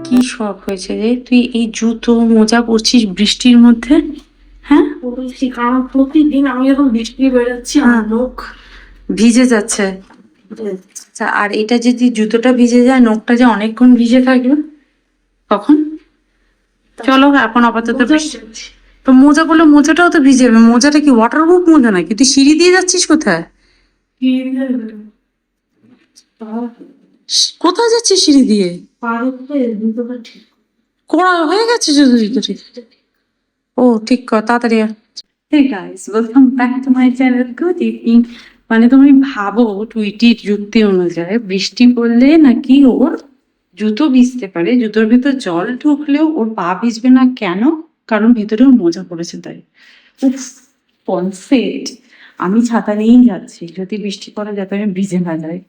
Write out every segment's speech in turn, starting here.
কি শখ হয়েছে রে, তুই এই জুতো মোজা পরছিস বৃষ্টির মধ্যে? হ্যাঁ, কারণ প্রতিদিন আমি যখন বৃষ্টি বেরোচ্ছি আমার নখ ভিজে যাচ্ছে। আচ্ছা, আর এটা যদি জুতোটা ভিজে যায়, নখটা যে অনেকক্ষণ ভিজে থাকবে কখন? চলো এখন আপাতত তো মোজা পরলে মোজাটাও তো ভিজে যাবে। মোজাটা কি ওয়াটারপ্রুফ মোজা নাকি? তুই সিঁড়ি দিয়ে যাচ্ছিস কোথায়? কোথায় যাচ্ছিস সিঁড়ি দিয়ে? কোড়া হয়ে গেছে জুতোটি। ও ঠিক কর, তাড়াতাড়ি আয়। Hey guys, welcome back to my channel. Good evening. মানে তুমি ভাবো, টুইটির যুক্তি অনুযায়ী বৃষ্টি পড়লে নাকি ওর জুতো ভিজতে পারে, জুতোর ভিতর জল ঢুকলেও ওর পা ভিজবে না কেন? কারণ ভেতরে ওর মোজা পড়েছে তাই। উফ, কনসেপ্ট। আমি ছাতা নিয়েই যাচ্ছি, যদি বৃষ্টি পড়ে যাতে আমি ভিজে না যাই।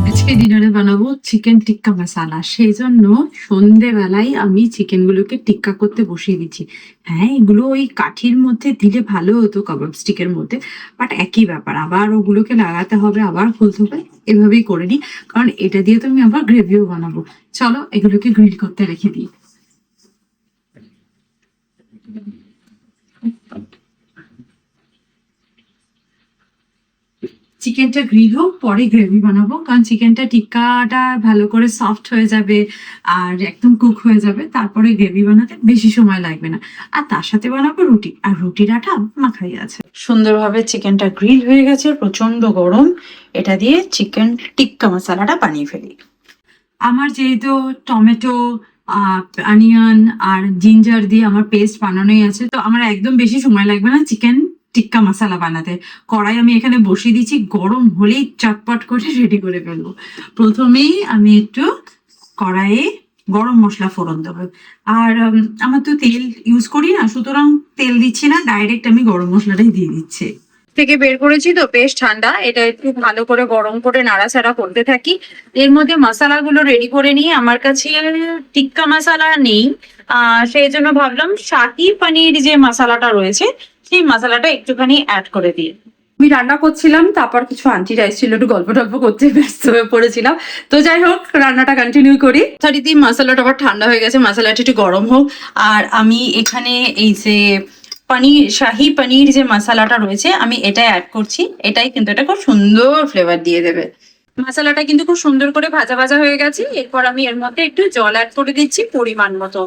আজকে ডিনারে বানাবো চিকেন টিক্কা মশালা। সেই জন্য সন্ধেবেলায় আমি চিকেন গুলোকে টিক্কা করতে বসিয়ে দিচ্ছি। হ্যাঁ, এগুলো ওই কাঠির মধ্যে দিলে ভালো হতো, কাবাব স্টিকের মধ্যে, বাট একই ব্যাপার, আবার ওগুলোকে লাগাতে হবে, আবার খুলতে হবে। এভাবেই করে নিই, কারণ এটা দিয়ে তো আমি আবার গ্রেভিও বানাবো। চলো এগুলোকে গ্রিল করতে রেখে দিই। চিকেনটা গ্রিল হোক, পরে গ্রেভি বানাবো, কারণ চিকেনটা টিক্কাটা ভালো করে সফট হয়ে যাবে আর একদম কুক হয়ে যাবে, তারপরে গ্রেভি বানাতে বেশি সময় লাগবে না। আর তার সাথে বানাবো রুটি, আর রুটির আটা মাখাই আছে। সুন্দরভাবে চিকেনটা গ্রিল হয়ে গেছে, প্রচন্ড গরম। এটা দিয়ে চিকেন টিক্কা মশলাটা বানিয়ে ফেলি। আমার যেহেতু টমেটো, অনিয়ন আর জিঞ্জার দিয়ে আমার পেস্ট বানানোই আছে, তো আমার একদম বেশি সময় লাগবে না চিকেন টিক্কা মশলা বানাতে। কড়াই আমি এখানে বসিয়ে দিচ্ছি, গরম হলেই চটপট করে রেডি করে ফেলবো। প্রথমেই আমি একটু কড়াইয়ে গরম মশলা ফোড়ন দেবো। আর আমার তো তেল ইউজ করি না, সুতরাং তেল দিচ্ছি না, ডাইরেক্ট আমি গরম মশলাটাই দিয়ে দিচ্ছি। থেকে বের করেছি তো বেশ ঠান্ডা, এটা একটু ভালো করে গরম করে নাড়াচাড়া করতে থাকি। এর মধ্যে মশলাগুলো রেডি করে নিয়ে, আমার কাছে টিক্কা মশলা নেই, সেই জন্য ভাবলাম শাহি পনির যে মশলাটা রয়েছে সেই মশলাটা একটুখানি অ্যাড করে দিই। আমি রান্না করছিলাম, তারপর কিছু আন্টিরা এসেছিল, একটু গল্প টল্প করতে ব্যস্ত হয়ে পড়েছিলাম। তো যাই হোক, রান্নাটা কন্টিনিউ করি। থারিতে মশলাটা আবার ঠান্ডা হয়ে গেছে, মশলাটা একটু গরম হোক। আর আমি এখানে এই যে পনির, শাহি পনির যে মশলাটা রয়েছে আমি এটাই অ্যাড করছি। এটাই কিন্তু এটা খুব সুন্দর ফ্লেভার দিয়ে দেবে। মশলাটা কিন্তু খুব সুন্দর করে ভাজা ভাজা হয়ে গেছে। এরপর আমি এর মধ্যে একটু জল অ্যাড করে দিচ্ছি পরিমাণ মতো।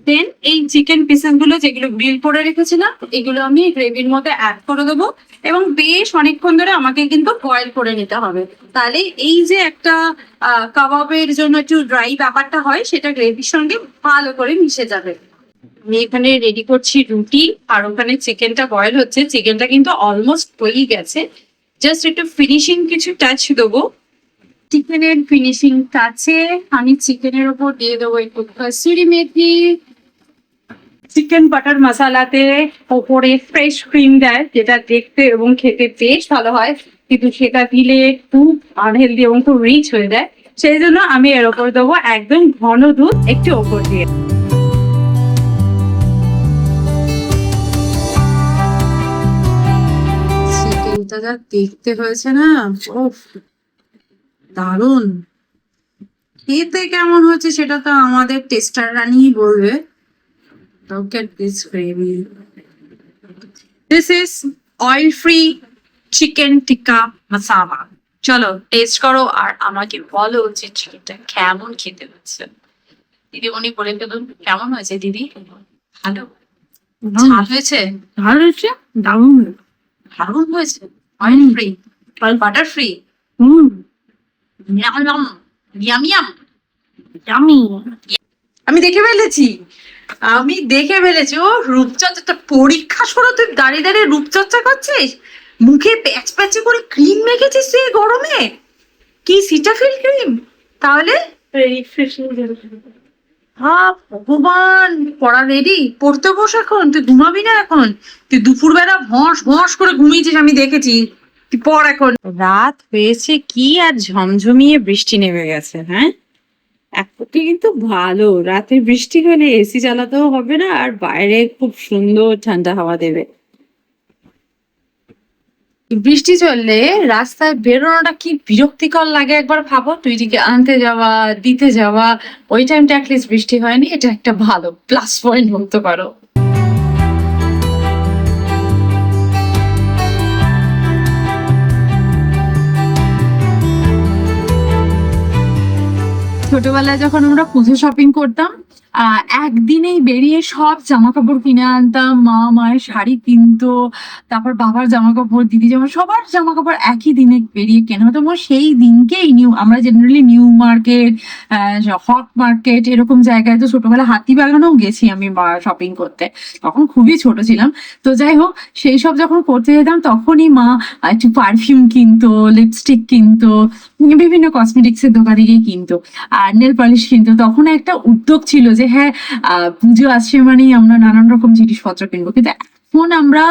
দেন এই চিকেন পিসেস গুলো যেগুলো গ্রিল করে রেখেছিলাম, এগুলো আমি গ্রেভির মধ্যে অ্যাড করে দেবো, এবং বেশ অনেকক্ষণ ধরে আমাকে কিন্তু বয়েল করে নিতে হবে। তাহলে এই যে একটা কাবাবের জন্য একটু ড্রাই ব্যাপারটা হয়, সেটা গ্রেভির সঙ্গে ভালো করে মিশে যাবে। আমি এখানে রেডি করছি রুটি, আর ওখানে চিকেনটা বয়েল হচ্ছে। চিকেনটা কিন্তু অলমোস্ট হয়েই গেছে, জাস্ট একটু ফিনিশিং কিছু টাচ দেবো। চিকেনের ফিনিশিং টাচে আমি চিকেনের ওপর দিয়ে দেবো একটু কসুরি মেথি। চিকেন বাটার মশলাতে ওপরে ফ্রেশ ক্রিম দেয়, যেটা দেখতে এবং খেতে বেশ ভালো হয়, কিন্তু সেটা দিলে খুব আনহেলদি এবং খুব রিচ হয়ে যায়। সেই জন্য আমি এর ওপর দেবো একদম ঘন দুধ একটু ওপর দিয়ে। চিকেনটা যা দেখতে হয়েছে না, উফ দারুণ। খেতে কেমন হয়েছে সেটা তো আমাদের টেস্টার রানিই বলবে। Look at this gravy. This is oil-free chicken tikka masala. চলো টেস্ট করো আর আমাকে বলো যে চিকেনটা কেমন খেতে হচ্ছে। দিদি উনি বলে দেবেন কেমন হয়েছে। দিদি ভালো ঝাল হয়েছে? ভালো হয়েছে, দারুণ দারুণ হয়েছে। Oil free, butter free. Yam yam yam আমি আমি দেখে ফেলেছি, আমি দেখে ফেলেছি। ও রূপচর্চাটা পরীক্ষা শুরু, তুই দাঁড়িয়ে দাঁড়িয়ে রূপচর্চা করছিস, মুখে প্যাচ প্যাচে করে ক্রিম মেখেছিস তুই গরমে। কি সিটাফিল ক্রিম? তাহলে রিফ্রেশিং ভগবান, পড়া রেডি? পড়তে বস এখন, তুই ঘুমাবি না এখন? তুই দুপুরবেলা ভস ভস করে ঘুমিয়েছিস, আমি দেখেছি। তুই পড় এখন। রাত হয়েছে কি আর ঝমঝমিয়ে বৃষ্টি নেমে গেছে। হ্যাঁ, একদিকে কিন্তু ভালো, রাতে বৃষ্টি হলে এসি চালাতেও হবে না, আর বাইরে খুব সুন্দর ঠান্ডা হাওয়া দেবে। বৃষ্টি চললে রাস্তায় বেরোনোটা কি বিরক্তিকর লাগে একবার ভাবো। তুই দিকে আনতে যাওয়া, দিতে যাওয়া, ওই টাইমটা অ্যাটলিস্ট বৃষ্টি হয়নি, এটা একটা ভালো প্লাস পয়েন্ট বলতে পারো। ছোটবেলায় যখন আমরা পুজো শপিং করতাম, একদিনেই বেরিয়ে সব জামা কাপড় কিনে আনতাম। মা মায়ের শাড়ি কিনতো, তারপর বাবার জামা কাপড়, দিদি জামা, সবার জামা কাপড় একই দিনে বেরিয়ে কেনা হতো। এবং সেই দিনকেই আমরা জেনারেলি নিউ মার্কেট, হক মার্কেট এরকম জায়গায়, তো ছোটবেলায় হাতিবাগানেও গেছি আমি শপিং করতে, তখন খুবই ছোট ছিলাম। তো যাই হোক, সেই সব যখন করতে যেতাম তখনই মা একটু পারফিউম কিনতো, লিপস্টিক কিনতো, বিভিন্ন কসমেটিক্সের দোকানে গিয়ে কিনতো, আর নেল পলিশ কিনতো। তখন একটা উদ্যোগ ছিল যে হ্যাঁ, পুজো আসছে মানেই আমরা নানান রকম জিনিসপত্র কিনবো। কিন্তু এখন আমরা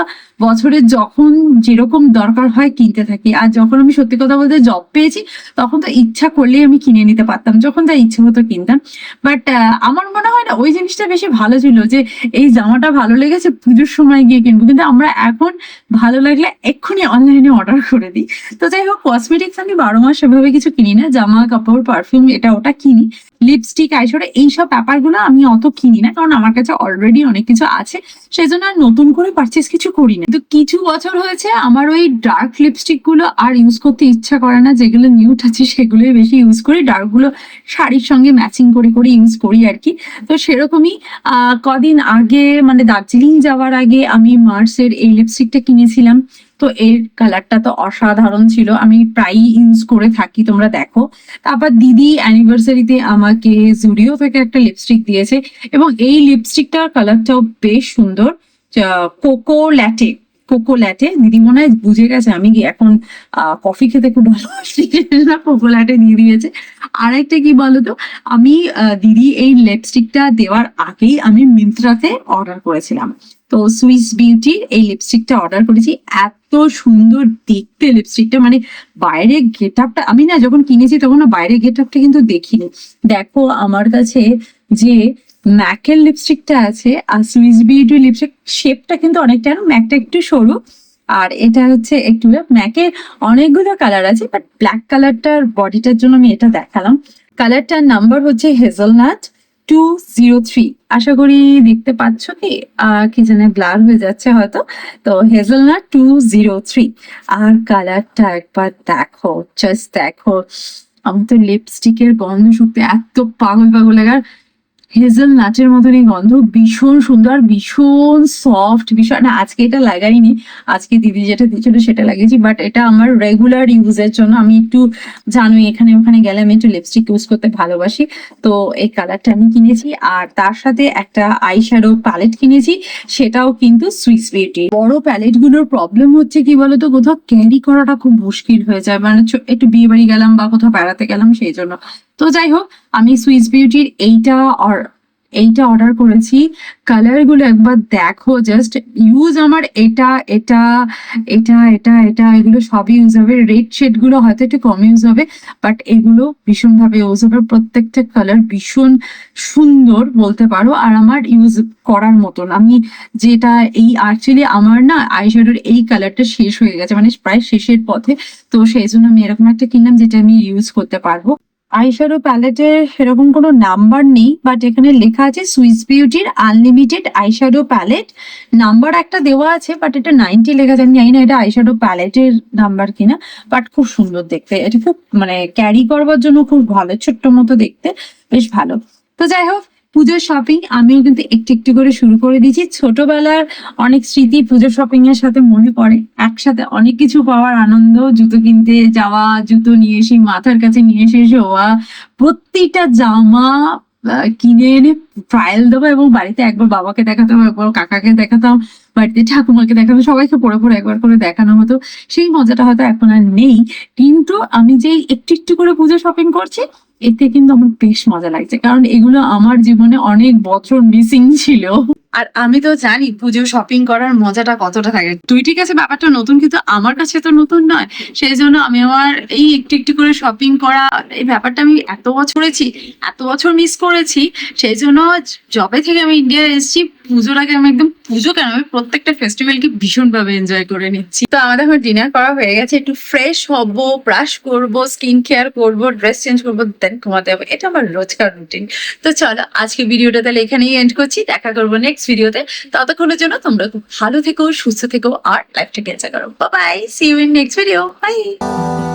বছরের যখন যেরকম দরকার হয় কিনতে থাকি। আর যখন আমি সত্যি কথা বলতে জব পেয়েছি, তখন তো ইচ্ছা করলেই আমি কিনে নিতে পারতাম, যখন যা ইচ্ছে হতো কিনতাম। বাট আমার মনে হয় না ওই জিনিসটা বেশি ভালো ছিল, যে এই জামাটা ভালো লেগেছে পুজোর সময় গিয়ে কিনবো। কিন্তু আমরা এখন ভালো লাগলে এক্ষুনি অনলাইনে অর্ডার করে দিই। তো যাই হোক, কসমেটিক্স আমি 12 মাস সেভাবে কিছু কিনি না, জামা কাপড় পারফিউম এটা ওটা কিনি। লিপস্টিক আইশ্যাডো এইসব ব্যাপারগুলো আমি অত কিনি না, কারণ আমার কাছে অলরেডি অনেক কিছু আছে, সেই জন্য আর নতুন করে পারচেস কিছু করি না। তো কিছু বছর হয়েছে আমার ওই ডার্ক লিপস্টিক গুলো আর ইউজ করতে ইচ্ছা করে না, যেগুলো নিউড আছে সেগুলোই বেশি ইউজ করি। ডার্ক গুলো শাড়ির সঙ্গে ম্যাচিং করে করে ইউজ করি আর কি। তো সেরকমই কদিন আগে মানে দার্জিলিং যাওয়ার আগে আমি মার্সের এই লিপস্টিকটা কিনেছিলাম। তো এর কালারটা তো অসাধারণ ছিল, আমি প্রায়ই ইউজ করে থাকি, তোমরা দেখো। তারপর দিদি অ্যানিভার্সারিতে আমাকে জুডিও থেকে একটা লিপস্টিক দিয়েছে, এবং এই লিপস্টিকটার কালারটাও বেশ সুন্দর। Cocoa latte, cocoa latte. দিদি মনে হয় বুঝে গেছে আমি এখন কফি খেতে খুব ভালোবাসি, কোকো ল্যাটে দিয়ে দিয়েছে। আর একটা কি বলতো, আমি দিদি এই লিপস্টিকটা দেওয়ার আগেই আমি মিন্ত্রাতে অর্ডার করেছিলাম। তো সুইস বিউটির এই লিপস্টিকটা অর্ডার করেছি। এত সুন্দর দেখতে লিপস্টিকটা, মানে বাইরে গেট আপটা, আমি না যখন কিনেছি তখন না বাইরে গেট আপটা কিন্তু দেখিনি। দেখো আমার কাছে যে ম্যাকের লিপস্টিকটা আছে আর সুইস বিউটির লিপস্টিক, শেপটা কিন্তু অনেকটা, ম্যাকটা একটু সরু আর এটা হচ্ছে একটু। ম্যাকের অনেকগুলো কালার আছে, বাট ব্ল্যাক কালারটার বডিটার জন্য আমি এটা দেখালাম। কালারটার নাম্বার হচ্ছে হেজেলনাট 203। আশা করি দেখতে পাচ্ছ কি, কি জানে ব্লার হয়ে যাচ্ছে হয়তো। তো হেজেলনাট 203, আর কালারটা একবার দেখো, জাস্ট দেখো। আমার তো লিপস্টিকের গন্ধ শুকতে এত পাগল পাগল লাগে। হেজেলনাটের মতনই গন্ধ, ভীষণ সুন্দর, ভীষণ সফট, ভীষণ। না আজকে এটা লাগাইনি, আজকে দিদি যেটা দিয়েছিল সেটা লাগিয়েছি, বাট এটা আমার রেগুলার ইউজের জন্য। আমি একটু জানোই এখানে ওখানে গেলে আমি একটু লিপস্টিক ইউজ করতে ভালোবাসি। তো এই কালারটা আমি কিনেছি, আর তার সাথে একটা আই শ্যাডো প্যালেট কিনেছি, সেটাও কিন্তু সুইস বিউটি। বড় প্যালেট গুলোর প্রবলেম হচ্ছে কি বলতো, কোথাও ক্যারি করাটা খুব মুশকিল হয়ে যায়, মানে একটু বিয়ে বাড়ি গেলাম বা কোথাও বেড়াতে গেলাম সেই জন্য। তো যাই হোক, আমি সুইস বিউটির এইটা অর্ডার করেছি। কালার গুলো একবার দেখো, জাস্ট ইউজ আমার এটা এটা এটা এটা এটা এগুলো সবই ইউজ হবে। রেড শেড গুলো হয়তো একটু কম ইউজ হবে, বাট এগুলো ভীষণ ভাবে ইউজ হবে। প্রত্যেকটা কালার ভীষণ সুন্দর বলতে পারো, আর আমার ইউজ করার মতন। আমি যেটা এই অ্যাকচুয়ালি আমার না আইশ্যাডোর এই কালারটা শেষ হয়ে গেছে, মানে প্রায় শেষের পথে। তো সেই জন্য আমি এরকম একটা কিনলাম যেটা আমি ইউজ করতে পারবো। আইশ্যাডো প্যালেটের সেরকম কোনো নাম্বার নেই, বাট এখানে লেখা আছে সুইস বিউটির আনলিমিটেড আইশ্যাডো প্যালেট। নাম্বার একটা দেওয়া আছে, বাট এটা 90 লেখা আছে। আমি জানি না এটা আইশ্যাডো প্যালেটের নাম্বার কিনা, বাট খুব সুন্দর দেখতে। এটা খুব মানে ক্যারি করবার জন্য খুব ভালো, ছোট্ট মতো দেখতে, বেশ ভালো। তো যাই হোক, পুজোর শপিং আমিও কিন্তু একটু একটু করে শুরু করে দিয়েছি। ছোটবেলার অনেক স্মৃতি পুজোর শপিং এর সাথে মনে পড়ে, একসাথে অনেক কিছু পাওয়ার আনন্দ। জুতো কিনতে যাওয়া, জুতো নিয়ে এসে মাথার কাছে নিয়ে এসে শোয়া, প্রতিটা জামা কিনে এনে ট্রায়াল দেবো, এবং বাড়িতে একবার বাবাকে দেখাতাম, একবার কাকাকে দেখাতাম, বাড়িতে ঠাকুমাকে দেখাতাম, সবাইকে পরে পরে একবার করে দেখানো হতো। সেই মজাটা হয়তো এখন আর নেই, কিন্তু আমি যে একটু একটু করে পুজো শপিং করছি, এতে কিন্তু আমার বেশ মজা লাগছে, কারণ এগুলো আমার জীবনে অনেক বছর মিসিং ছিল। আর আমি তো জানি পুজো শপিং করার মজাটা কতটা থাকে। তুই ঠিক আছে ব্যাপারটা নতুন, কিন্তু আমার কাছে তো নতুন নয়। সেই জন্য আমি আমার এই একটু একটু করে শপিং করা, এই ব্যাপারটা আমি এত বছর মিস করেছি। সেই জন্য যবে থেকে আমি ইন্ডিয়া এসেছি, পুজোর আগে আমি একদম, পুজো কেন, আমি প্রত্যেকটা ফেস্টিভ্যালকে ভীষণভাবে এনজয় করে নিচ্ছি। তো আমাদের এখন ডিনার করা হয়ে গেছে, একটু ফ্রেশ হবো, ব্রাশ করবো, স্কিন কেয়ার করবো, ড্রেস চেঞ্জ করবো, দেন ঘুমাতে হবে। এটা আমার রোজকার রুটিন। তো চলো আজকে ভিডিওটা তাহলে এখানেই এন্ড করছি, দেখা করবো নেক্সট ভিডিওতে। ততক্ষণের জন্য তোমরা খুব ভালো থেকো, সুস্থ থেকো আর লাইফটাকে এনজয় করো। Bye bye, see you in next video, by.